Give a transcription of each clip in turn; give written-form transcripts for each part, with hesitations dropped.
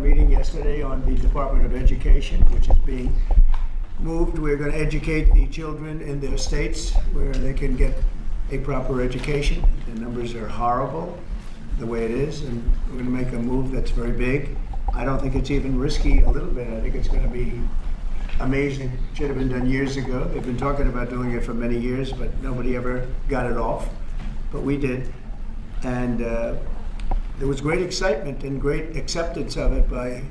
meeting yesterday on the Department of Education, which is being moved. We're going to educate the children in their states where they can get a proper education. The numbers are horrible the way it is, and we're going to make a move that's very big. I don't think it's even risky a little bit. I think it's going to be amazing. It should have been done years ago. They've been talking about doing it for many years, but nobody ever got it off. But we did. And there was great excitement and great acceptance of it by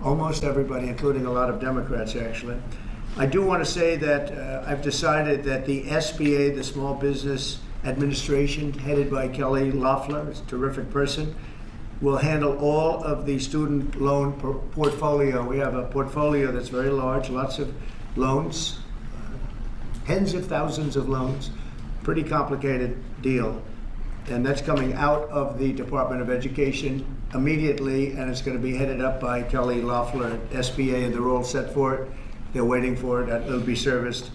almost everybody, including a lot of Democrats, actually. I do want to say that I've decided that the SBA, the Small Business Administration, headed by Kelly Loeffler, is a terrific person, will handle all of the student loan portfolio. We have a portfolio that's very large, lots of loans, tens of thousands of loans, pretty complicated deal. And that's coming out of the Department of Education immediately, and it's going to be headed up by Kelly Loeffler at SBA, and they're all set for it. They're waiting for it. It'll be serviced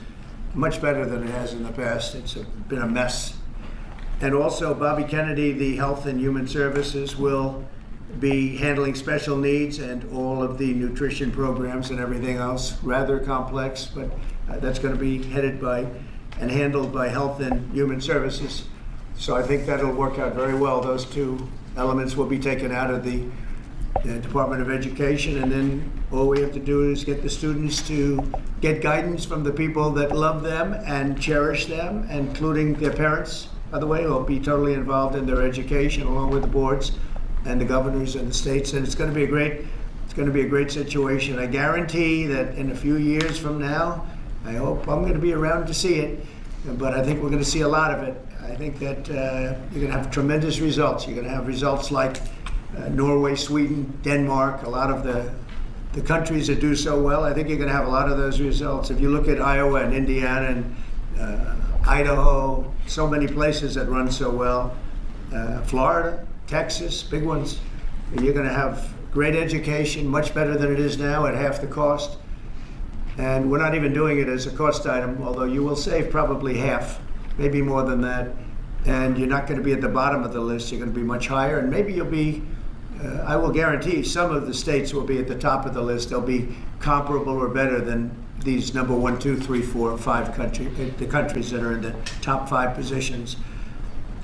much better than it has in the past. It's been a mess. And also, Bobby Kennedy, the Health and Human Services, will be handling special needs and all of the nutrition programs and everything else. Rather complex, but that's going to be headed by and handled by Health and Human Services. So I think that'll work out very well. Those two elements will be taken out of the Department of Education, and then all we have to do is get the students to get guidance from the people that love them and cherish them, including their parents, by the way, who will be totally involved in their education along with the boards and the governors and the states. And it's going to be a great situation. I guarantee that in a few years from now, I hope I'm going to be around to see it, but I think we're going to see a lot of it. I think that you're going to have tremendous results. You're going to have results like Norway, Sweden, Denmark, a lot of the countries that do so well. I think you're going to have a lot of those results. If you look at Iowa and Indiana and Idaho, so many places that run so well, Florida, Texas, big ones, you're going to have great education, much better than it is now at half the cost. And we're not even doing it as a cost item, although you will save probably half, maybe more than that. And you're not going to be at the bottom of the list. You're going to be much higher. And maybe you'll be, I will guarantee some of the states will be at the top of the list. They'll be comparable or better than these number 1, 2, 3, 4, 5 countries, the countries that are in the top 5 positions.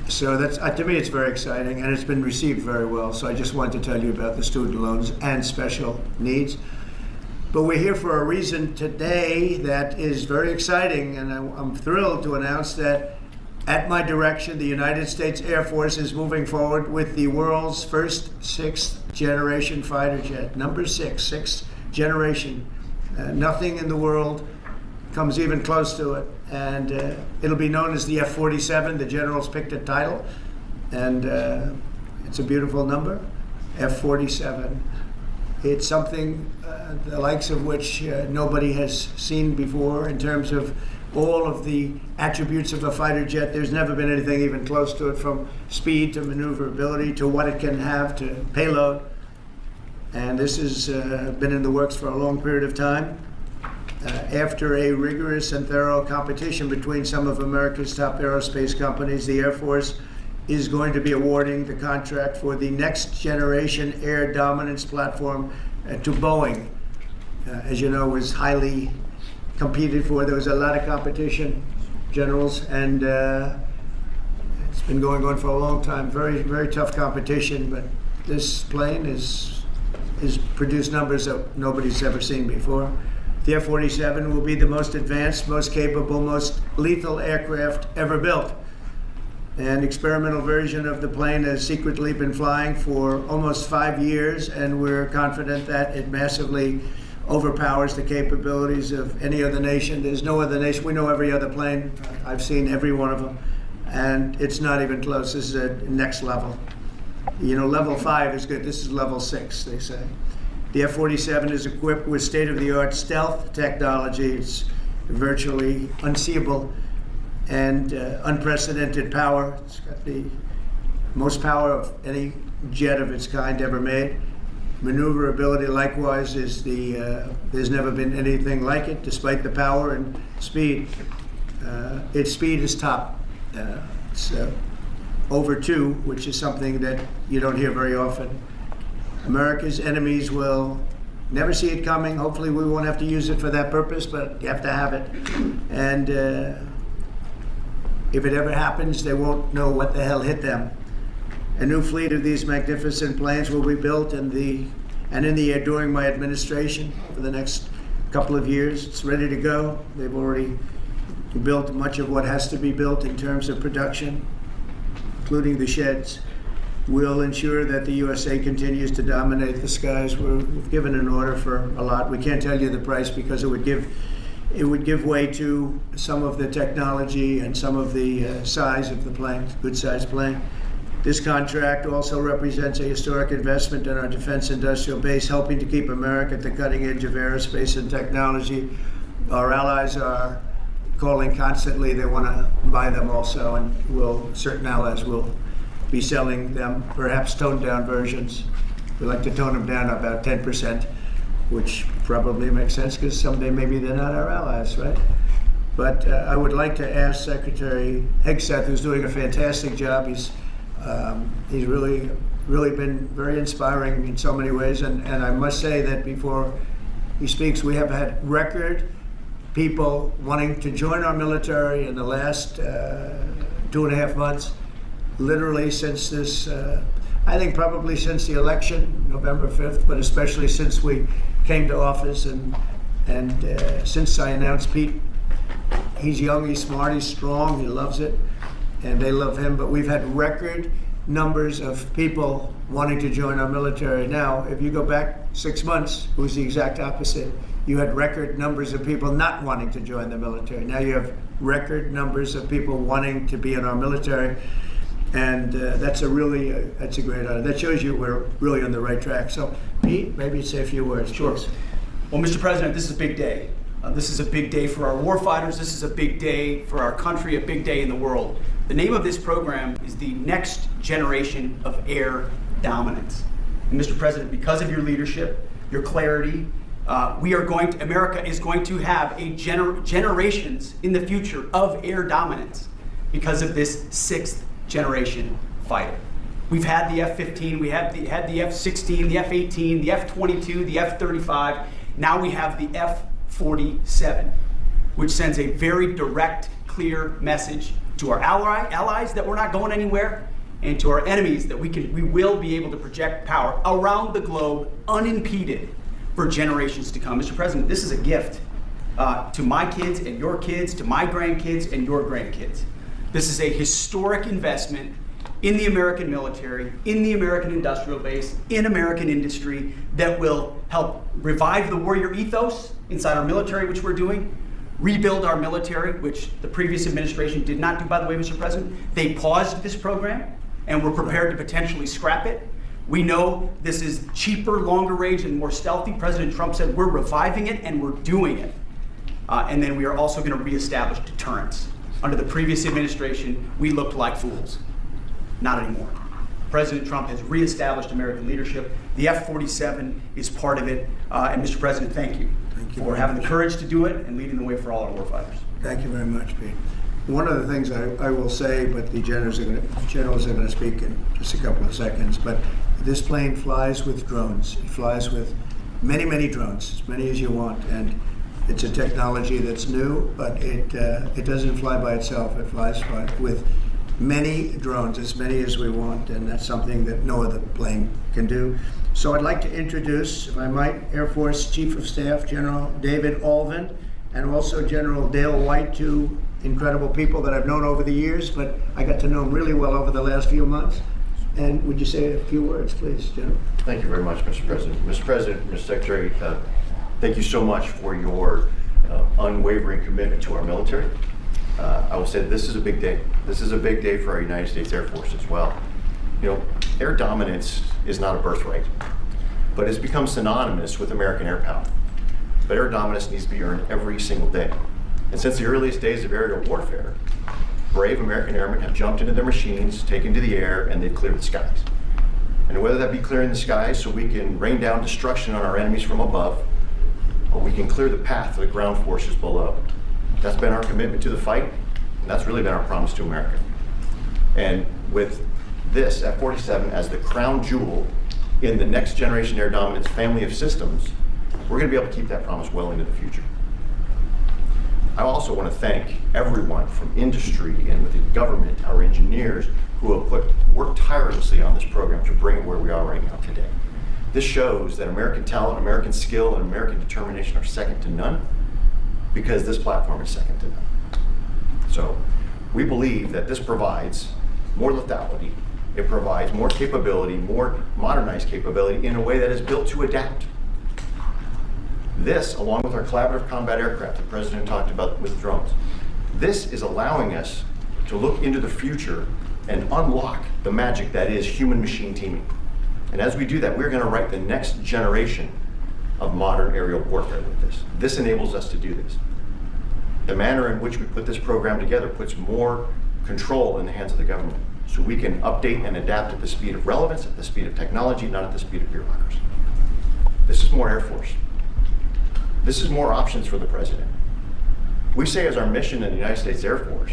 So that's, to me, it's very exciting, and it's been received very well. So I just wanted to tell you about the student loans and special needs. But we're here for a reason today that is very exciting, and I'm thrilled to announce that at my direction, the United States Air Force is moving forward with the world's first 6th generation fighter jet. Number 6, 6th generation. Nothing in the world comes even close to it. And it'll be known as the F-47. The generals picked a title, and it's a beautiful number, F-47. It's something the likes of which nobody has seen before in terms of all of the attributes of a fighter jet. There's never been anything even close to it, from speed to maneuverability to what it can have to payload. And this has been in the works for a long period of time. After a rigorous and thorough competition between some of America's top aerospace companies, the Air Force is going to be awarding the contract for the next generation air dominance platform to Boeing. As you know, was highly competed for. There was a lot of competition, generals, and it's been going on for a long time. Very, very tough competition, but this plane is produced numbers that nobody's ever seen before. The F-47 will be the most advanced, most capable, most lethal aircraft ever built. An experimental version of the plane has secretly been flying for almost 5 years, and we're confident that it massively overpowers the capabilities of any other nation. There's no other nation. We know every other plane. I've seen every one of them, and it's not even close. This is a next level. You know, level 5 is good. This is level 6, they say. The F-47 is equipped with state-of-the-art stealth technology. It's virtually unseeable and unprecedented power. It's got the most power of any jet of its kind ever made. Maneuverability, likewise, is there's never been anything like it, despite the power and speed. Its speed is top. It's over 2, which is something that you don't hear very often. America's enemies will never see it coming. Hopefully we won't have to use it for that purpose, but you have to have it. And if it ever happens, they won't know what the hell hit them. A new fleet of these magnificent planes will be built in the air during my administration for the next couple of years. It's ready to go. They've already built much of what has to be built in terms of production, including the sheds. We'll ensure that the USA continues to dominate the skies. We've given an order for a lot. We can't tell you the price because it would give way to some of the technology and some of the size of the plane, good sized plane. This contract also represents a historic investment in our defense industrial base, helping to keep America at the cutting edge of aerospace and technology. Our allies are calling constantly. They want to buy them also, and certain allies will be selling them, perhaps toned down versions. We like to tone them down about 10%, which probably makes sense because someday maybe they're not our allies, right? But I would like to ask Secretary Hegseth, who's doing a fantastic job. He's really been very inspiring in so many ways, and I must say that before he speaks, we have had record people wanting to join our military in the last 2.5 months. Literally since this, I think probably since the election, November 5th, but especially since we came to office and since I announced Pete. He's young, he's smart, he's strong, he loves it, and they love him. But we've had record numbers of people wanting to join our military. Now, if you go back 6 months, it was the exact opposite. You had record numbers of people not wanting to join the military. Now you have record numbers of people wanting to be in our military. And that's a great honor. That shows you we're really on the right track. So, Pete, maybe say a few words. Sure. Well, Mr. President, this is a big day. This is a big day for our warfighters. This is a big day for our country, a big day in the world. The name of this program is the Next Generation of Air Dominance. And Mr. President, because of your leadership, your clarity, America is going to have generations in the future of air dominance because of this sixth generation fighter. We've had the F-15, we had the F-16, the F-18, the F-22, the F-35. Now we have the F-47, which sends a very direct, clear message to our allies that we're not going anywhere, and to our enemies that we will be able to project power around the globe unimpeded for generations to come. Mr. President, this is a gift to my kids and your kids, to my grandkids and your grandkids. This is a historic investment in the American military, in the American industrial base, in American industry that will help revive the warrior ethos inside our military, which we're doing, rebuild our military, which the previous administration did not do, by the way, Mr. President. They paused this program and were prepared to potentially scrap it. We know this is cheaper, longer range, and more stealthy. President Trump said we're reviving it and we're doing it. And then we are also going to reestablish deterrence. Under the previous administration, we looked like fools. Not anymore. President Trump has reestablished American leadership. The F-47 is part of it. And Mr. President, thank you for having the courage to do it and leading the way for all our warfighters. Thank you very much, Pete. One of the things I will say, but the generals are going to speak in just a couple of seconds, but this plane flies with drones. It flies with many, many drones, as many as you want. And it's a technology that's new, but it doesn't fly by itself. It flies with many drones, as many as we want, and that's something that no other plane can do. So I'd like to introduce, if I might, Air Force Chief of Staff General David Alvin, and also General Dale White, two incredible people that I've known over the years, but I got to know them really well over the last few months. And would you say a few words, please, General? Thank you very much, Mr. President. Mr. President, Mr. Secretary, thank you so much for your unwavering commitment to our military. I will say this is a big day. This is a big day for our United States Air Force as well. You know, air dominance is not a birthright, but it's become synonymous with American air power. But air dominance needs to be earned every single day. And since the earliest days of aerial warfare, brave American airmen have jumped into their machines, taken to the air, and they've cleared the skies. And whether that be clearing the skies so we can rain down destruction on our enemies from above, or we can clear the path for the ground forces below. That's been our commitment to the fight, and that's really been our promise to America. And with this F-47 as the crown jewel in the next generation air dominance family of systems, we're going to be able to keep that promise well into the future. I also want to thank everyone from industry and within government, our engineers, who have worked tirelessly on this program to bring it where we are right now today. This shows that American talent, American skill, and American determination are second to none, because this platform is second to none. So we believe that this provides more lethality, it provides more capability, more modernized capability in a way that is built to adapt. This, along with our collaborative combat aircraft the President talked about with drones, this is allowing us to look into the future and unlock the magic that is human-machine teaming. And as we do that, we're going to write the next generation of modern aerial warfare with this. This enables us to do this. The manner in which we put this program together puts more control in the hands of the government, so we can update and adapt at the speed of relevance, at the speed of technology, not at the speed of bureaucracy. This is more Air Force. This is more options for the President. We say as our mission in the United States Air Force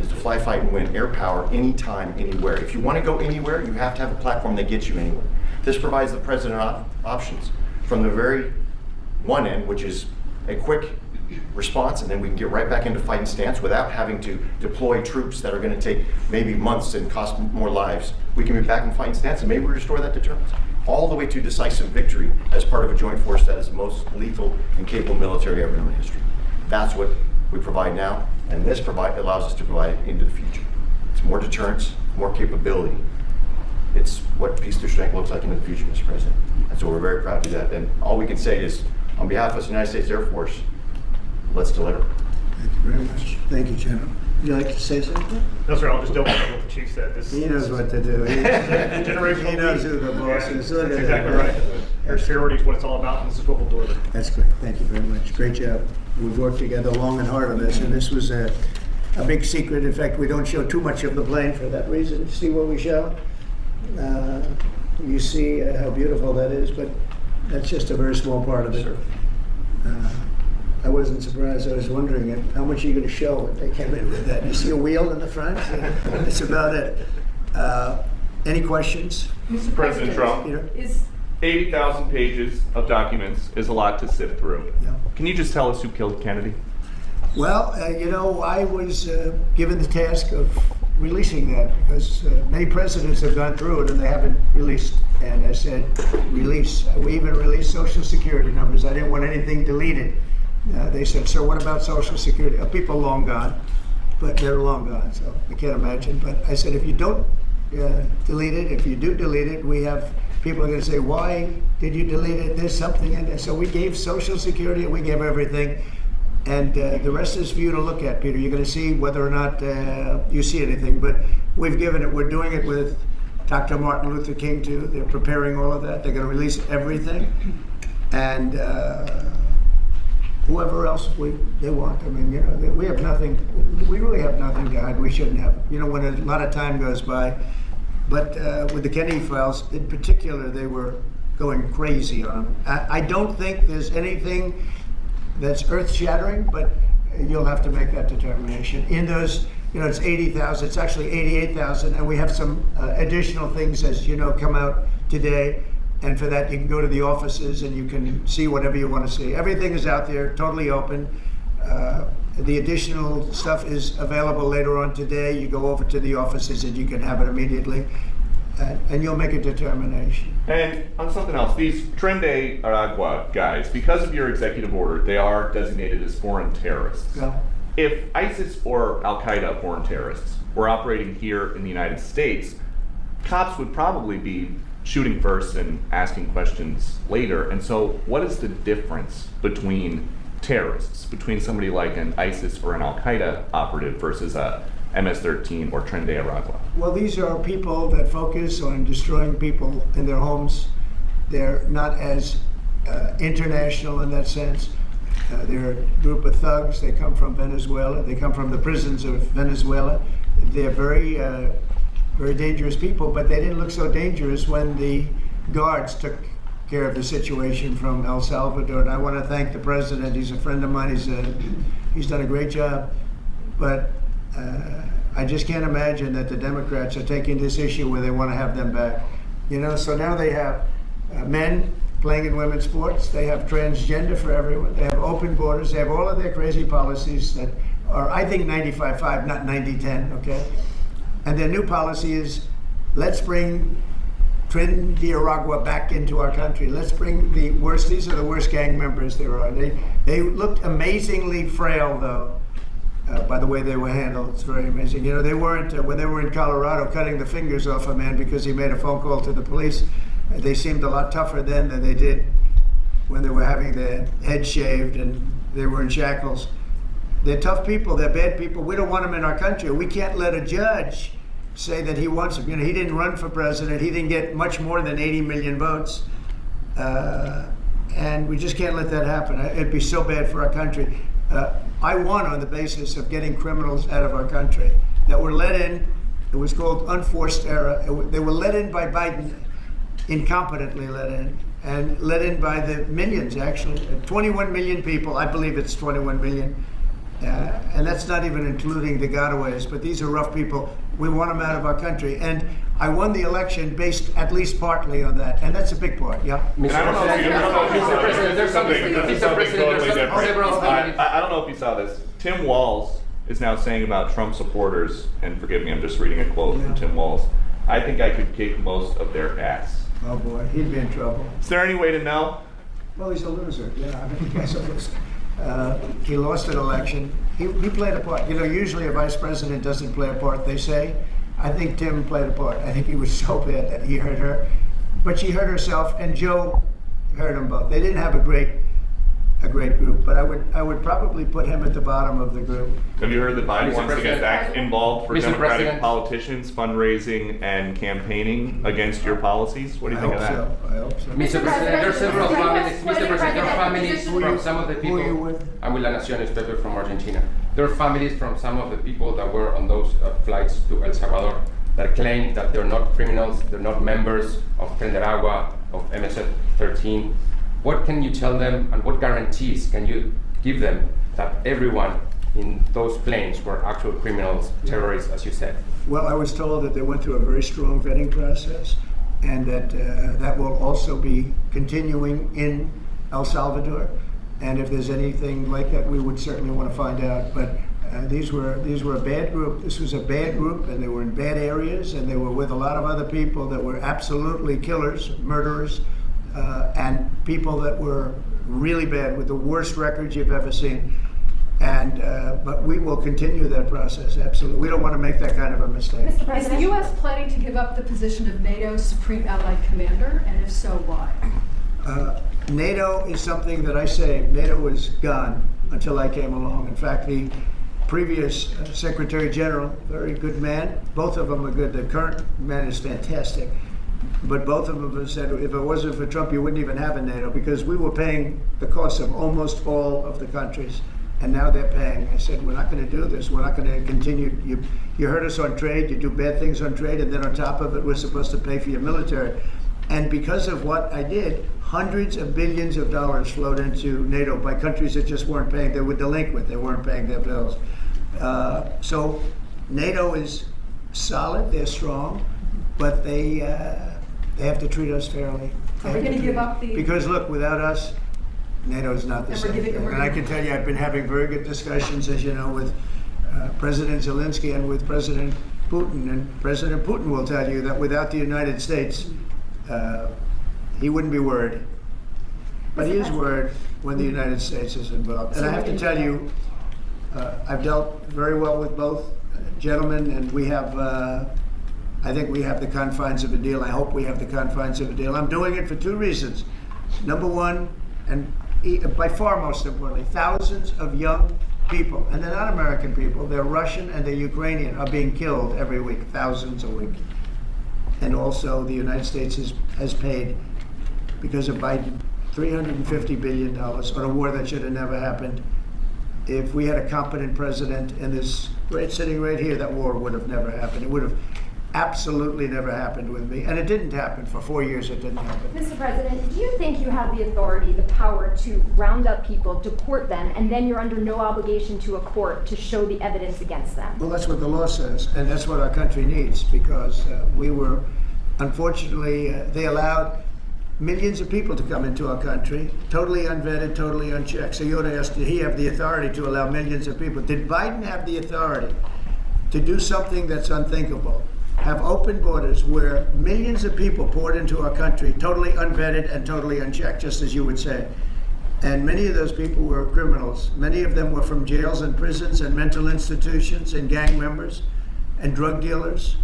is to fly, fight, and win air power anytime, anywhere. If you want to go anywhere, you have to have a platform that gets you anywhere. This provides the President options from the very one end, which is a quick response, and then we can get right back into fighting stance without having to deploy troops that are going to take maybe months and cost more lives. We can be back in fighting stance and maybe restore that deterrence. All the way to decisive victory as part of a joint force that is the most lethal and capable military ever known in history. That's what we provide now, and this allows us to provide it into the future. It's more deterrence, more capability. It's what peace through strength looks like in the future, Mr. President. And so we're very proud to do that. And all we can say is, on behalf of the United States Air Force, let's deliver. Thank you very much. Thank you, General. Would you like to say something? No, sir, I'll just double check what the chief said. He knows what to do. He knows who the boss is. That's exactly right. Air security is what it's all about, and this is what we'll deliver. That's great. Thank you very much. Great job. We've worked together long and hard on this, and this was a big secret. In fact, we don't show too much of the plane for that reason. See what we show? You see how beautiful that is, but that's just a very small part of it. I wasn't surprised. I was wondering how much are you going to show when they came in with that. You see a wheel in the front? That's about it. Any questions? Mr. President Trump, Peter? 80,000 pages of documents is a lot to sift through. Yeah. Can you just tell us who killed Kennedy? Well, I was given the task of releasing that because many presidents have gone through it and they haven't released. And I said, release. We even released Social Security numbers. I didn't want anything deleted. They said, sir, what about Social Security? People long gone, but they're long gone, so I can't imagine. But I said, if you don't delete it, if you do delete it, we have people are going to say, why did you delete it? There's something in there. So we gave Social Security, we gave everything. And the rest is for you to look at, Peter. You're going to see whether or not you see anything. But we've given it. We're doing it with Dr. Martin Luther King, too. They're preparing all of that. They're going to release everything. And whoever else they want. I mean, we have nothing. We really have nothing to hide. We shouldn't have. When a lot of time goes by. But with the Kennedy files, in particular, they were going crazy on them. I don't think there's anything that's earth-shattering, but you'll have to make that determination. In those, it's 80,000. It's actually 88,000, and we have some additional things, as come out today. And for that, you can go to the offices and you can see whatever you want to see. Everything is out there, totally open. The additional stuff is available later on today. You go over to the offices and you can have it immediately. And you'll make a determination. And on something else, these Tren de Aragua guys, because of your executive order, they are designated as foreign terrorists. Yeah. If ISIS or Al-Qaeda foreign terrorists were operating here in the United States, cops would probably be shooting first and asking questions later. And so what is the difference between terrorists, between somebody like an ISIS or an Al-Qaeda operative versus a MS-13 or Tren de Aragua? Well, these are people that focus on destroying people in their homes. They're not as international in that sense. They're a group of thugs. They come from Venezuela. They come from the prisons of Venezuela. They're very dangerous people, but they didn't look so dangerous when the guards took care of the situation from El Salvador. And I want to thank the president. He's a friend of mine. He's done a great job. But I just can't imagine that the Democrats are taking this issue where they want to have them back. So now they have men playing in women's sports. They have transgender for everyone. They have open borders. They have all of their crazy policies that are, I think, 95-5, not 90-10, okay? And their new policy is, let's bring Trinidad back into our country. Let's bring the worst, these are the worst gang members there are. They looked amazingly frail, though, by the way they were handled. It's very amazing. You know, they weren't, when they were in Colorado cutting the fingers off a man because he made a phone call to the police, they seemed a lot tougher then than they did when they were having their head shaved and they were in shackles. They're tough people, they're bad people. We don't want them in our country. We can't let a judge say that he wants him. You know, he didn't run for president. He didn't get much more than 80 million votes. And we just can't let that happen. It'd be so bad for our country. I won on the basis of getting criminals out of our country that were let in. It was called unforced error. They were let in by Biden, incompetently let in, and let in by the millions, actually. 21 million people, I believe it's 21 million. And that's not even including the gotaways, but these are rough people. We want them out of our country. And I won the election based at least partly on that. And that's a big part, yeah. And I don't know if you Mr. President, there's something totally different. several families. I don't know if you saw this. Tim Walz is now saying about Trump supporters, and forgive me, I'm just reading a quote from Tim Walz, I think I could kick most of their ass. Oh boy, he'd be in trouble. Is there any way to know? Well, he's a loser. Yeah, I mean, he's a loser. He lost an election. He played a part. You know, usually a vice president doesn't play a part, they say. I think Tim played a part. I think he was so bad that he hurt her. But she hurt herself, and Joe hurt them both. They didn't have a great group, but I would probably put him at the bottom of the group. Have you heard that Biden wants to get back involved for Mr. Democratic President. politicians, fundraising and campaigning against your policies? What do you think of that? I hope so. Mr. President, there are several families. Mr. President, there are families Who from you- some of the who are you people. with? I'm with La Nación newspaper from Argentina. There are families from some of the people that were on those flights to El Salvador that claim that they're not criminals, they're not members of Trinidad, of MS-13. What can you tell them, and what guarantees can you give them that everyone in those planes were actual criminals, terrorists, as you said? Well, I was told that they went through a very strong vetting process, and that that will also be continuing in El Salvador. And if there's anything like that, we would certainly want to find out. But these were a bad group. This was a bad group, and they were in bad areas, and they were with a lot of other people that were absolutely killers, murderers, and people that were really bad with the worst records you've ever seen. And but we will continue that process, absolutely. We don't want to make that kind of a mistake. Is the U.S. planning to give up the position of NATO's Supreme Allied Commander, and if so, why? NATO is something that I say, NATO was gone until I came along. In fact, the previous Secretary General, very good man, both of them are good. The current man is fantastic. But both of them have said, if it wasn't for Trump, you wouldn't even have a NATO, because we were paying the cost of almost all of the countries. And now they're paying. I said, we're not going to do this. We're not going to continue. You hurt us on trade. You do bad things on trade. And then on top of it, we're supposed to pay for your military. And because of what I did, hundreds of billions of dollars flowed into NATO by countries that just weren't paying. They were delinquent. They weren't paying their bills. So NATO is solid. They're strong. But they have to treat us fairly. Are we going to give up the... Because look, without us, NATO is not the And we're same. giving- And I can tell you, I've been having very good discussions, as you know, with President Zelensky and with President Putin. And President Putin will tell you that without the United States, he wouldn't be worried. But he is worried when the United States is involved. And I have to tell you, I've dealt very well with both gentlemen, and we have, I think we have the confines of a deal. I hope we have the confines of a deal. I'm doing it for two reasons. Number one, and by far most importantly, thousands of young people, and they're not American people, they're Russian and they're Ukrainian, are being killed every week, thousands a week. And also the United States has paid, because of Biden, $350 billion on a war that should have never happened. If we had a competent president in this sitting right here, that war would have never happened. It would have absolutely never happened with me. And it didn't happen. For 4 years, it didn't happen. Mr. President, do you think you have the authority, the power to round up people, deport them, and then you're under no obligation to a court to show the evidence against them? Well, that's what the law says, and that's what our country needs, because we were, unfortunately, they allowed millions of people to come into our country, totally unvetted, totally unchecked. So you ought to ask, did he have the authority to allow millions of people? Did Biden have the authority to do something that's unthinkable? Have open borders where millions of people poured into our country, totally unvetted and totally unchecked, just as you would say. And many of those people were criminals. Many of them were from jails and prisons and mental institutions and gang members and drug dealers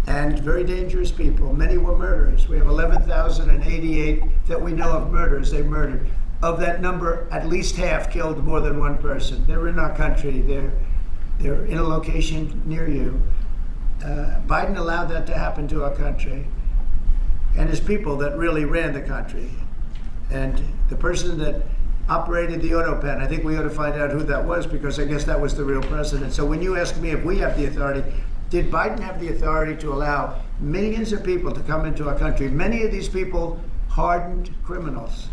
and very dangerous people. Many were murderers. We have 11,088 that we know of murderers they murdered. Of that number, at least half killed more than one person. They're in our country. They're in a location near you. Biden allowed that to happen to our country and his people that really ran the country. And the person that operated the auto pen, I think we ought to find out who that was, because I guess that was the real president. So when you ask me if we have the authority, did Biden have the authority to allow millions of people to come into our country? Many of these people hardened criminals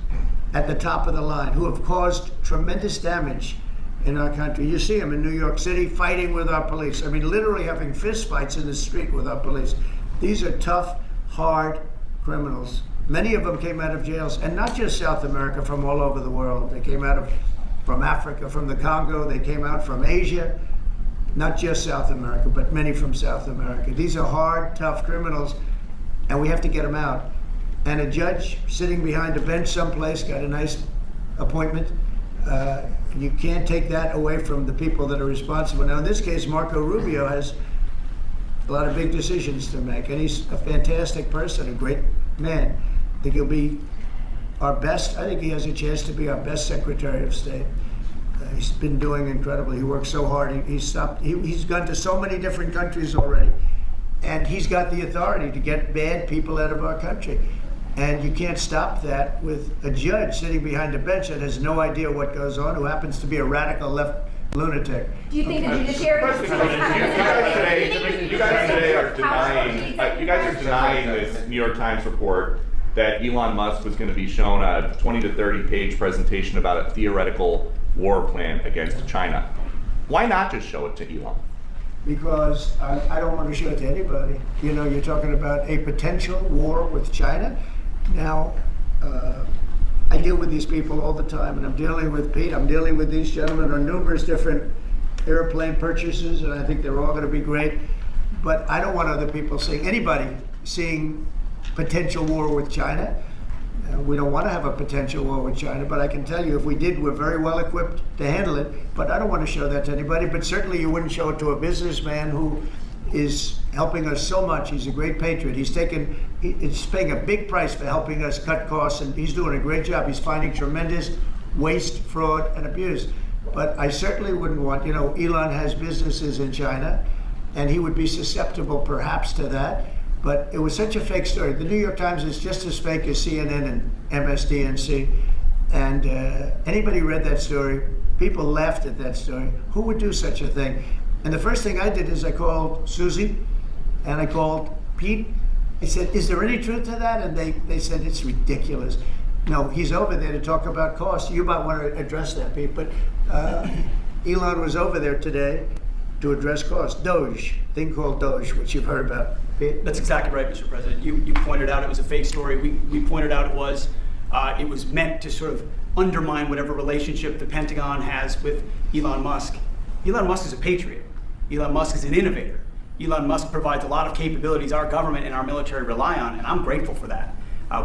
at the top of the line who have caused tremendous damage in our country. You see them in New York City fighting with our police. I mean, literally having fist fights in the street with our police. These are tough, hard criminals. Many of them came out of jails, and not just South America, from all over the world. They came out from Africa, from the Congo. They came out from Asia, not just South America, but many from South America. These are hard, tough criminals, and we have to get them out. And a judge sitting behind a bench someplace got a nice appointment. You can't take that away from the people that are responsible. Now, in this case, Marco Rubio has a lot of big decisions to make, and he's a fantastic person, a great man. I think he'll be our best. I think he has a chance to be our best Secretary of State. He's been doing incredibly. He works so hard. He's gone to so many different countries already, and he's got the authority to get bad people out of our country. And you can't stop that with a judge sitting behind a bench that has no idea what goes on, who happens to be a radical left lunatic. Do you think the judiciary is You guys today are denying this New York Times report that Elon Musk was going to be shown a 20 to 30 page presentation about a theoretical war plan against China. Why not just show it to Elon? Because I don't want to show it to anybody. You know, you're talking about a potential war with China. Now, I deal with these people all the time, and I'm dealing with Pete, I'm dealing with these gentlemen on numerous different airplane purchases, and I think they're all going to be great. But I don't want other people anybody seeing potential war with China. We don't want to have a potential war with China, but I can tell you if we did, we're very well equipped to handle it. But I don't want to show that to anybody, but certainly you wouldn't show it to a businessman who is helping us so much. He's a great patriot. He's paying a big price for helping us cut costs, and he's doing a great job. He's finding tremendous waste, fraud, and abuse. But I certainly wouldn't want, Elon has businesses in China, and he would be susceptible perhaps to that. But it was such a fake story. The New York Times is just as fake as CNN and MSDNC. And anybody read that story, people laughed at that story. Who would do such a thing? And the first thing I did is I called Susie and I called Pete. I said, is there any truth to that? And they said, it's ridiculous. No, he's over there to talk about costs. You might want to address that, Pete. But Elon was over there today to address costs. Doge, thing called Doge, which you've heard about. Pete? That's exactly right, Mr. President. You pointed out it was a fake story. We pointed out it was meant to sort of undermine whatever relationship the Pentagon has with Elon Musk. Elon Musk is a patriot. Elon Musk is an innovator. Elon Musk provides a lot of capabilities our government and our military rely on, and I'm grateful for that.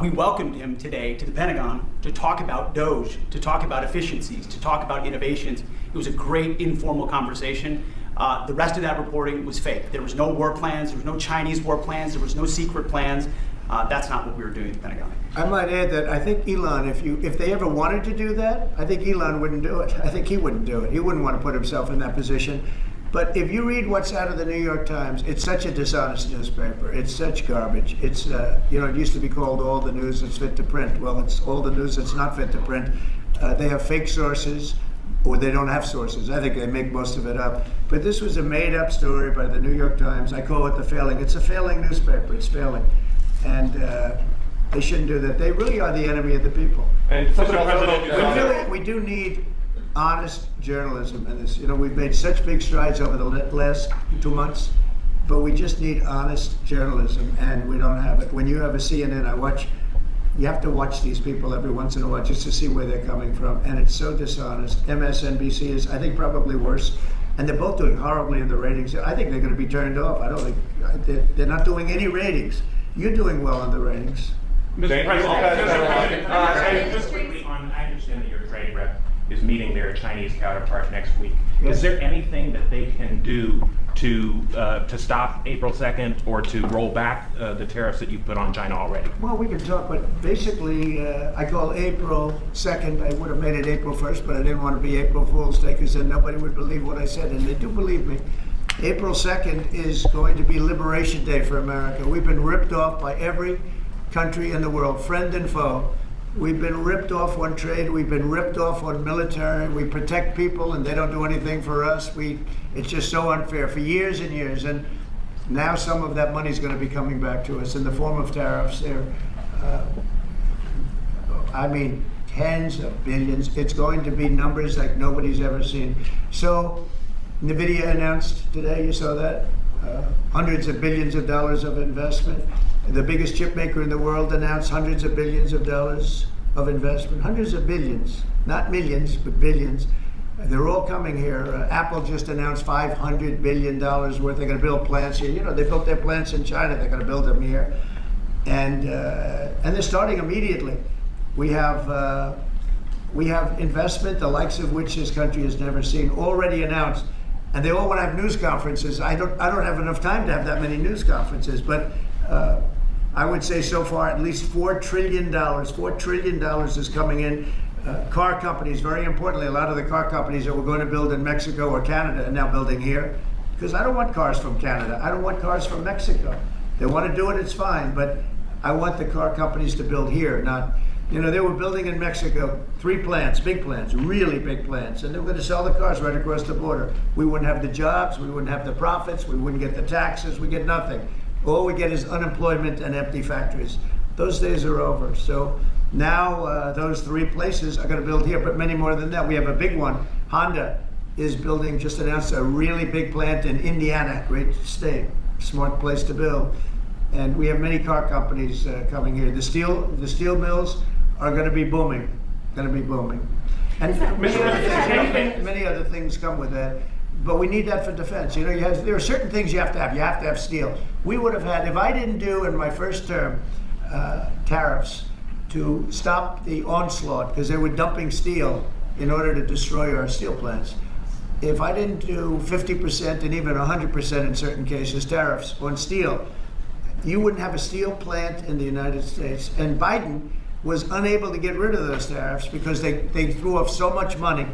We welcomed him today to the Pentagon to talk about Doge, to talk about efficiencies, to talk about innovations. It was a great informal conversation. The rest of that reporting was fake. There was no war plans, there was no Chinese war plans, there was no secret plans. That's not what we were doing at the Pentagon. I might add that I think Elon, if they ever wanted to do that, I think Elon wouldn't do it. I think he wouldn't do it. He wouldn't want to put himself in that position. But if you read what's out of the New York Times, it's such a dishonest newspaper. It's such garbage. It's, it used to be called all the news that's fit to print. Well, it's all the news that's not fit to print. They have fake sources, or they don't have sources. I think they make most of it up. But this was a made-up story by the New York Times. I call it the failing. It's a failing newspaper. It's failing. And they shouldn't do that. They really are the enemy of the people. And We do need honest journalism in this. We've made such big strides over the last 2 months, but we just need honest journalism, and we don't have it. When you have a CNN, I watch you have to watch these people every once in a while just to see where they're coming from, and it's so dishonest. MSNBC is, I think, probably worse, and they're both doing horribly in the ratings. I think they're going to be turned off. I don't think they're not doing any ratings. You're doing well in the ratings. Mr. President, President, just quickly on, I understand that your trade rep is meeting their Chinese counterpart next week. Yes. Is there anything that they can do to stop April 2nd or to roll back the tariffs that you've put on China already? Well, we can talk, but basically, I call April 2nd. I would have made it April 1st, but I didn't want to be April Fool's Day because then nobody would believe what I said, and they do believe me. April 2nd is going to be Liberation Day for America. We've been ripped off by every country in the world, friend and foe. We've been ripped off on trade. We've been ripped off on military. We protect people, and they don't do anything for us. It's just so unfair for years and years. And now some of that money is going to be coming back to us in the form of tariffs. I mean, tens of billions. It's going to be numbers like nobody's ever seen. So NVIDIA announced today, you saw that, hundreds of billions of dollars of investment. The biggest chip maker in the world announced hundreds of billions of dollars of investment. Hundreds of billions, not millions, but billions. They're all coming here. Apple just announced $500 billion worth. They're going to build plants here. You know, they built their plants in China. They're going to build them here. And they're starting immediately. We have investment, the likes of which this country has never seen, already announced. And they all want to have news conferences. I don't have enough time to have that many news conferences, but I would say so far at least $4 trillion. $4 trillion is coming in. Car companies, very importantly, a lot of the car companies that we're going to build in Mexico or Canada are now building here. Because I don't want cars from Canada. I don't want cars from Mexico. They want to do it, it's fine. But I want the car companies to build here, not, you know, they were building in Mexico 3 plants, big plants, really big plants, and they were going to sell the cars right across the border. We wouldn't have the jobs, we wouldn't have the profits, we wouldn't get the taxes, we get nothing. All we get is unemployment and empty factories. Those days are over. So now those 3 places are going to build here, but many more than that. We have a big one. Honda is building, just announced a really big plant in Indiana, great state, smart place to build. And we have many car companies coming here. The steel mills are going to be booming, And many other things come with that. But we need that for defense. You know, there are certain things you have to have. You have to have steel. We would have had, if I didn't do in my first term tariffs to stop the onslaught, because they were dumping steel in order to destroy our steel plants. If I didn't do 50% and even 100% in certain cases tariffs on steel, you wouldn't have a steel plant in the United States. And Biden was unable to get rid of those tariffs because they threw off so much money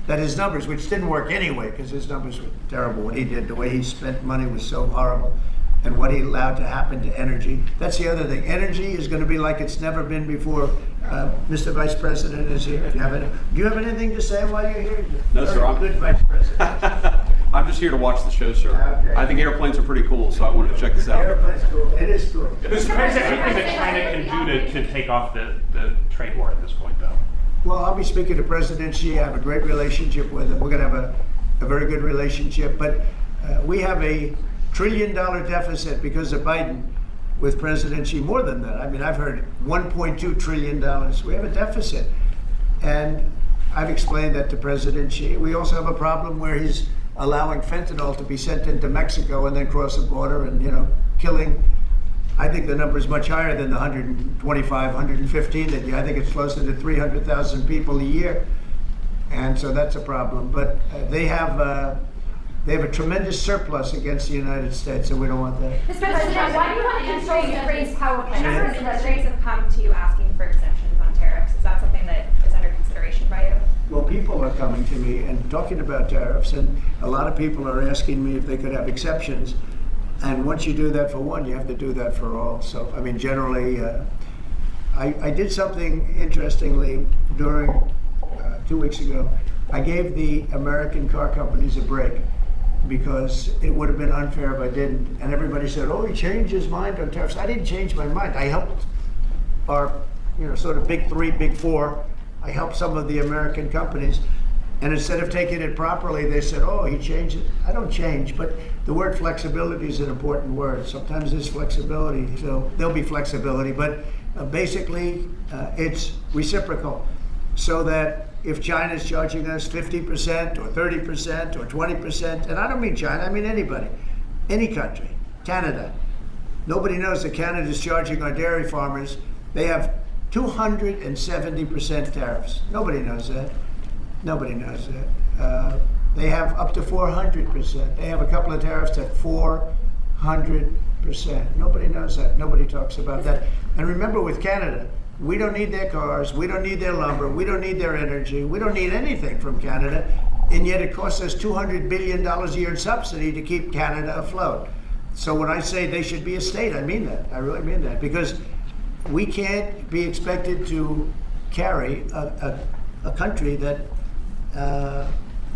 that his numbers, which didn't work anyway, because his numbers were terrible, what he did, the way he spent money was so horrible, and what he allowed to happen to energy. That's the other thing. Energy is going to be like it's never been before. Mr. Vice President is here. Do you have anything to say while you're here? No, sir. I'm good Vice President. I'm just here to watch the show, sir. Okay. I think airplanes are pretty cool, so I wanted to check this out. Airplane's cool. It is cool. Mr. President, anything that China can do to take off the trade war at this point, though? Well, I'll be speaking to President Xi. I have a great relationship with him. We're going to have a very good relationship. But we have a $1 trillion deficit because of Biden with President Xi. More than that. I mean, I've heard $1.2 trillion. We have a deficit. And I've explained that to President Xi. We also have a problem where he's allowing fentanyl to be sent into Mexico and then cross the border and, you know, killing. I think the number is much higher than the 125, 115 that I think it's closer to 300,000 people a year. And so that's a problem. But they have a tremendous surplus against the United States, and we don't want that. Mr. President, why do you want to control Ukraine's power A number of plants? industries have come to you asking for exemptions on tariffs. Is that something that is under consideration by you? Well, people are coming to me and talking about tariffs, and a lot of people are asking me if they could have exceptions. And once you do that for one, you have to do that for all. So, I mean, generally, I did something interestingly during 2 weeks ago. I gave the American car companies a break because it would have been unfair if I didn't. And everybody said, oh, he changed his mind on tariffs. I didn't change my mind. I helped our, sort of big 3, big 4. I helped some of the American companies. And instead of taking it properly, they said, oh, he changed it. I don't change, but the word flexibility is an important word. Sometimes there's flexibility, so there'll be flexibility. But basically, it's reciprocal. So that if China's charging us 50% or 30% or 20%, and I don't mean China, I mean anybody, any country, Canada. Nobody knows that Canada's charging our dairy farmers. They have 270% tariffs. Nobody knows that. Nobody knows that. They have up to 400%. They have a couple of tariffs at 400%. Nobody knows that. Nobody talks about that. And remember, with Canada, we don't need their cars, we don't need their lumber, we don't need their energy, we don't need anything from Canada, and yet it costs us $200 billion a year in subsidy to keep Canada afloat. So when I say they should be a state, I mean that. I really mean that, because we can't be expected to carry a country that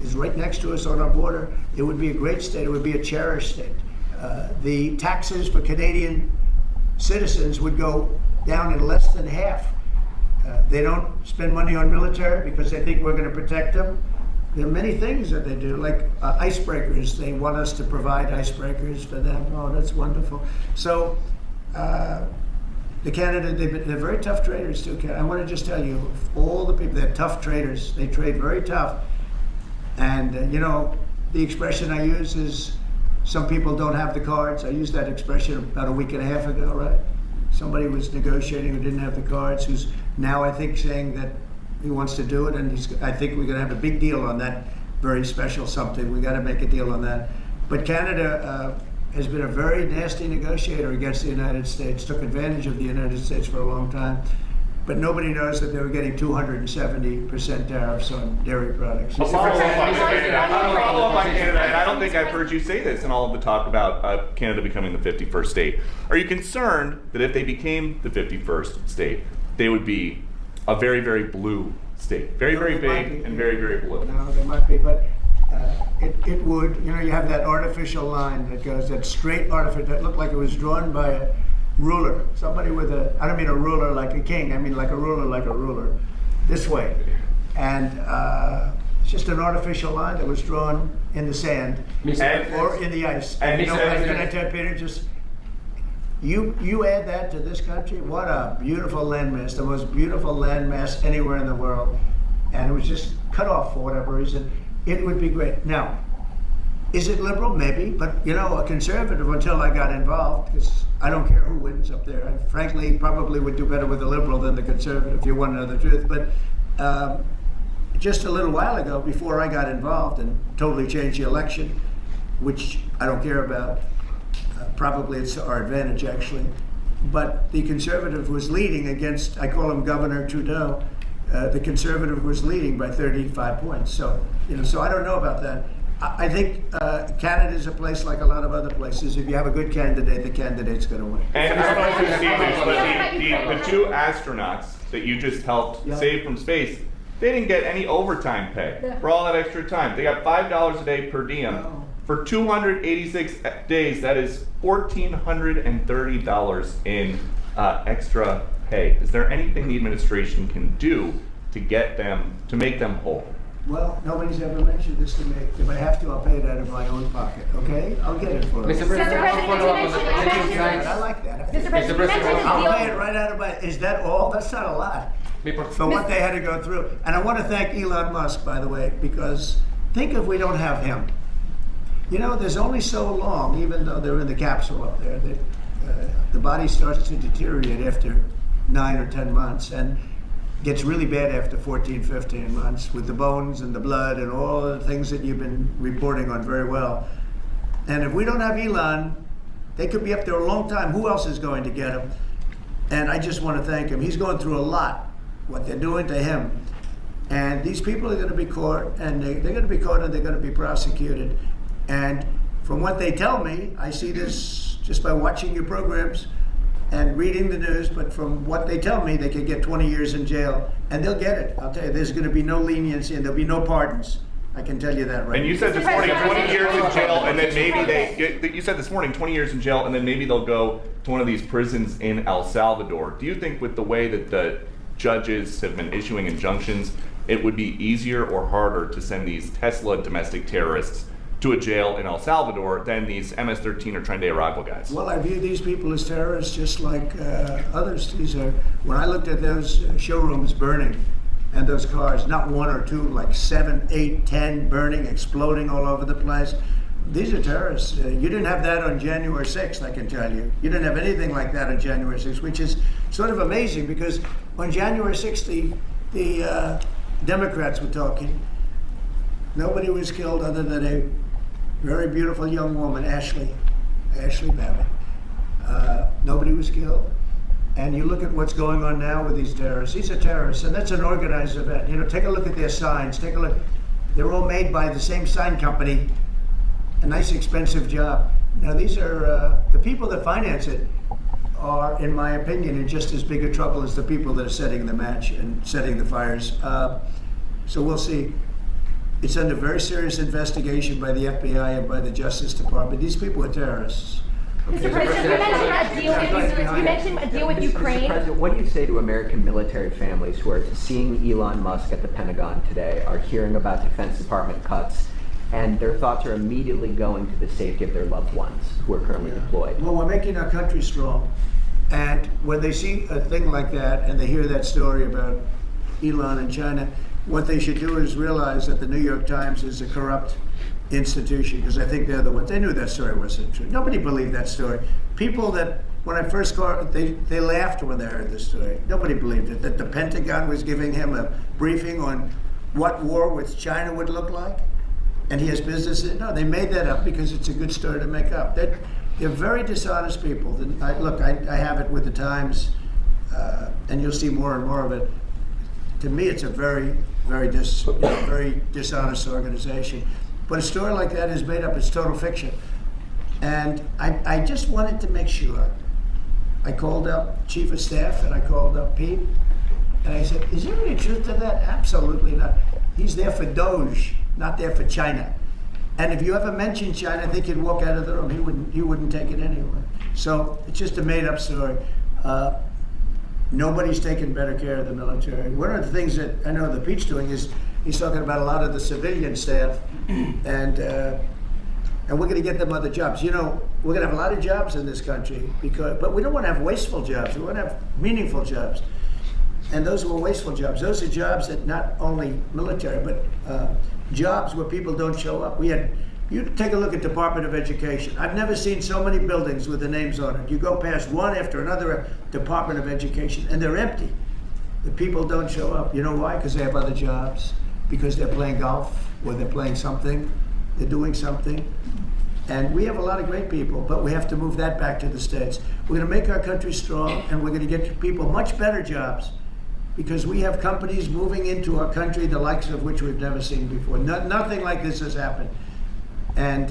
is right next to us on our border. It would be a great state, it would be a cherished state. The taxes for Canadian citizens would go down in less than half. They don't spend money on military because they think we're going to protect them. There are many things that they do, like icebreakers. They want us to provide icebreakers for them. Oh, that's wonderful. So the Canada, they're very tough traders too. I want to just tell you, all the people, they're tough traders. They trade very tough. And you know, the expression I use is, some people don't have the cards. I used that expression about a week and a half ago, right? Somebody was negotiating who didn't have the cards, who's now, I think, saying that he wants to do it, and I think we're going to have a big deal on that very special something. We got to make a deal on that. But Canada has been a very nasty negotiator against the United States, took advantage of the United States for a long time. But nobody knows that they were getting 270% tariffs on dairy products. Follow up on Canada, and I don't think I've heard you say this in all of the talk about Canada becoming the 51st state. Are you concerned that if they became the 51st state, they would be a very, very blue state? Very, very big and very, very blue. No, there might be, but it would. You know, you have that artificial line that goes, that straight artificial, that looked like it was drawn by a ruler. Somebody with a, I don't mean a ruler like a king, I mean like a ruler, this way. And it's just an artificial line that was drawn in the sand or in the ice. And you know, can I tell Peter, just, you add that to this country, what a beautiful landmass, the most beautiful landmass anywhere in the world. And it was just cut off for whatever reason. It would be great. Now, is it liberal? Maybe, but you know, a conservative until I got involved, because I don't care who wins up there. I frankly probably would do better with a liberal than the conservative, if you want to know the truth. But just a little while ago, before I got involved and totally changed the election, which I don't care about, probably it's to our advantage actually, but the conservative was leading against, I call him Governor Trudeau, the conservative was leading by 35 points. So, you know, so I don't know about that. I think Canada is a place like a lot of other places. If you have a good candidate, the candidate's going to win. And I don't know if you've seen this, but the two astronauts that you just helped save from space, they didn't get any overtime pay for all that extra time. They got $5 a day per diem. For 286 days, that is $1,430 in extra pay. Is there anything the administration can do to get them, to make them whole? Well, nobody's ever mentioned this to me. If I have to, I'll pay it out of my own pocket, okay? I'll get it for you. Mr. President, I'll follow up on the political science. I like that. Mr. President, I'll pay it right out of my, is that all? That's not a lot. For what they had to go through. And I want to thank Elon Musk, by the way, because think if we don't have him. You know, there's only so long, even though they're in the capsule up there, that the body starts to deteriorate after 9 or 10 months. And gets really bad after 14, 15 months with the bones and the blood and all the things that you've been reporting on very well. And if we don't have Elon, they could be up there a long time. Who else is going to get him? And I just want to thank him. He's going through a lot, what they're doing to him. And these people are going to be caught, and they're going to be caught, and they're going to be prosecuted. And from what they tell me, I see this just by watching your programs and reading the news, but from what they tell me, they could get 20 years in jail, and they'll get it. I'll tell you, there's going to be no leniency, and there'll be no pardons. I can tell you that right now. And you said this morning 20 years in jail, and then maybe you said this morning 20 years in jail, and then maybe they'll go to one of these prisons in El Salvador. Do you think with the way that the judges have been issuing injunctions, it would be easier or harder to send these Tesla domestic terrorists to a jail in El Salvador than these MS-13 or Tren de Aragua guys. Well, I view these people as terrorists just like others. When I looked at those showrooms burning and those cars, not one or two, like 7, 8, 10 burning, exploding all over the place. These are terrorists. You didn't have that on January 6th, I can tell you. You didn't have anything like that on January 6th, which is sort of amazing because on January 6th, the Democrats were talking. Nobody was killed other than a very beautiful young woman, Ashley Babbitt. Nobody was killed. And you look at what's going on now with these terrorists. These are terrorists, and that's an organized event. You know, take a look at their signs. Take a look. They're all made by the same sign company. A nice, expensive job. Now, these are the people that finance it are, in my opinion, in just as big a trouble as the people that are setting the match and setting the fires. So we'll see. It's under very serious investigation by the FBI and by the Justice Department. These people are terrorists. Mr. President, you mentioned a deal with Ukraine. Mr. President, what do you say to American military families who are seeing Elon Musk at the Pentagon today, are hearing about Defense Department cuts, and their thoughts are immediately going to the safety of their loved ones who are currently deployed? Well, we're making our country strong. And when they see a thing like that and they hear that story about Elon and China, what they should do is realize that the New York Times is a corrupt institution, because I think they're the ones. They knew that story wasn't true. Nobody believed that story. People that, when I first called, they laughed when they heard the story. Nobody believed it, that the Pentagon was giving him a briefing on what war with China would look like, and he has business. No, they made that up because it's a good story to make up. They're very dishonest people. I have it with the Times, and you'll see more and more of it. To me, it's a very, very dishonest organization. But a story like that is made up. It's total fiction. And I just wanted to make sure. I called up Chief of Staff and I called up Pete. And I said, is there any truth to that? Absolutely not. He's there for Doge, not there for China. And if you ever mention China, I think he'd walk out of the room. He wouldn't take it anyway. So it's just a made up story. Nobody's taking better care of the military. One of the things that I know that Pete's doing is he's talking about a lot of the civilian staff, and we're going to get them other jobs. You know, we're going to have a lot of jobs in this country, but we don't want to have wasteful jobs. We want to have meaningful jobs. And those were wasteful jobs. Those are jobs that not only military, but jobs where people don't show up. You take a look at Department of Education. I've never seen so many buildings with the names on it. You go past one after another Department of Education, and they're empty. The people don't show up. You know why? Because they have other jobs. Because they're playing golf, or they're playing something. They're doing something. And we have a lot of great people, but we have to move that back to the States. We're going to make our country strong, and we're going to get people much better jobs, because we have companies moving into our country, the likes of which we've never seen before. Nothing like this has happened. And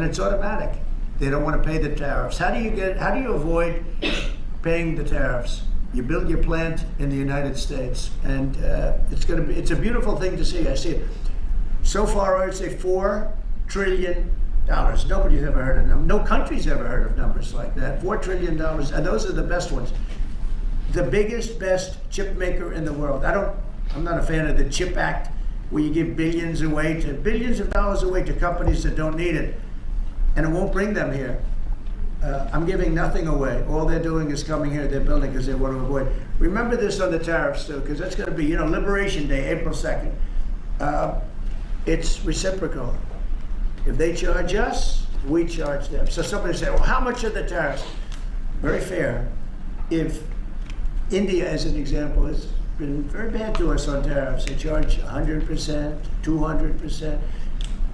it's automatic. They don't want to pay the tariffs. How do you avoid paying the tariffs? You build your plant in the United States, and it's a beautiful thing to see. I see it. So far, I'd say $4 trillion. Nobody's ever heard of them. No country's ever heard of numbers like that. $4 trillion, and those are the best ones. The biggest, best chip maker in the world. I'm not a fan of the CHIP Act, where you give billions of dollars away to companies that don't need it, and it won't bring them here. I'm giving nothing away. All they're doing is coming here. They're building because they want to avoid. Remember this on the tariffs, too, because that's going to be, Liberation Day, April 2nd. It's reciprocal. If they charge us, we charge them. So somebody say, well, how much are the tariffs? Very fair. If India, as an example, has been very bad to us on tariffs. They charge 100%, 200%,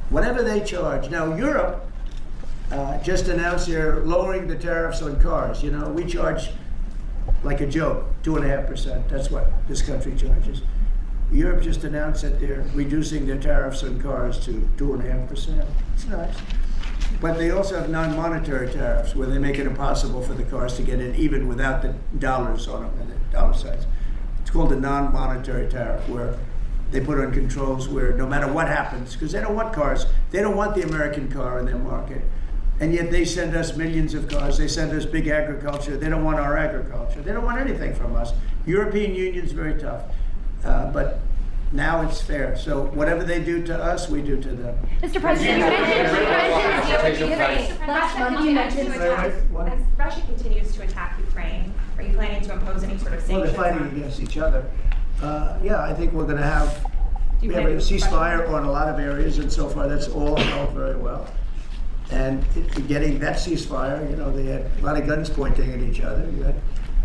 whatever they charge. Now, Europe just announced they're lowering the tariffs on cars. We charge like a joke, 2.5%. That's what this country charges. Europe just announced that they're reducing their tariffs on cars to 2.5%. It's nice. But they also have non-monetary tariffs, where they make it impossible for the cars to get in, even without the dollars on them and the dollar signs. It's called a non-monetary tariff, where they put on controls where no matter what happens, because they don't want cars, they don't want the American car in their market. And yet they send us millions of cars, they send us big agriculture, they don't want our agriculture, they don't want anything from us. European Union's very tough. But Now it's fair. So whatever they do to us, we do to them. Mr. President, you mentioned last month you mentioned. As Russia continues to attack Ukraine, are you planning to impose any sort of Well, sanctions? they're fighting against each other. Yeah, I think we're going to have, Do you we have a plan to- ceasefire on a lot of areas, and so far that's all held very well. And getting that ceasefire, you know, they had a lot of guns pointing at each other. You had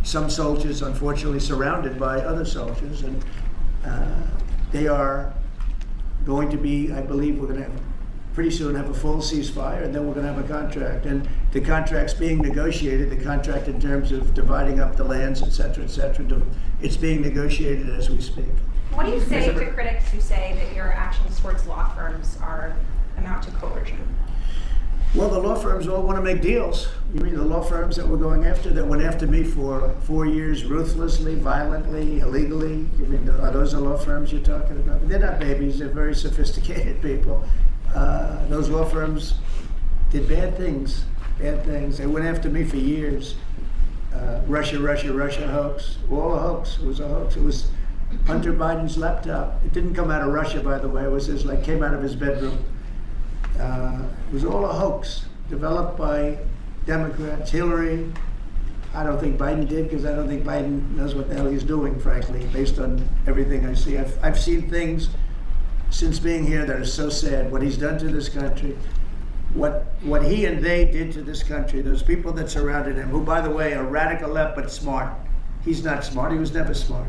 some soldiers, unfortunately, surrounded by other soldiers, and they are going to be, I believe, we're going to have, pretty soon have a full ceasefire, and then we're going to have a contract. And the contract's being negotiated, the contract in terms of dividing up the lands, et cetera, it's being negotiated as we speak. What do you say to critics who say that your actions towards law firms amount to coercion? Well, the law firms all want to make deals. You mean the law firms that were going after, that went after me for 4 years ruthlessly, violently, illegally? You mean, are those the law firms you're talking about? They're not babies, they're very sophisticated people. Those law firms did bad things. They went after me for years. Russia hoax, all a hoax. It was a hoax. It was Hunter Biden's laptop. It didn't come out of Russia, by the way. It was just like came out of his bedroom. It was all a hoax developed by Democrats. Hillary, I don't think Biden did, because I don't think Biden knows what the hell he's doing, frankly, based on everything I see. I've seen things since being here that are so sad. What he's done to this country, what he and they did to this country, those people that surrounded him, who, by the way, are radical left but smart. He's not smart. He was never smart.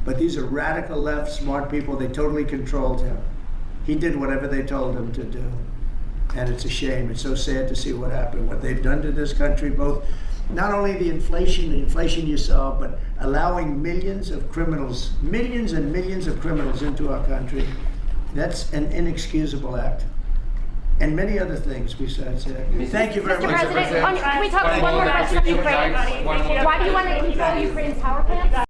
But these are radical left, smart people. They totally controlled him. He did whatever they told him to do. And it's a shame. It's so sad to see what happened, what they've done to this country, both not only the inflation you saw, but allowing millions and millions of criminals into our country. That's an inexcusable act. And many other things besides that. Thank you very Mr. much. President, can we talk one more question on Ukraine? Why do you want to control Ukraine's power plants?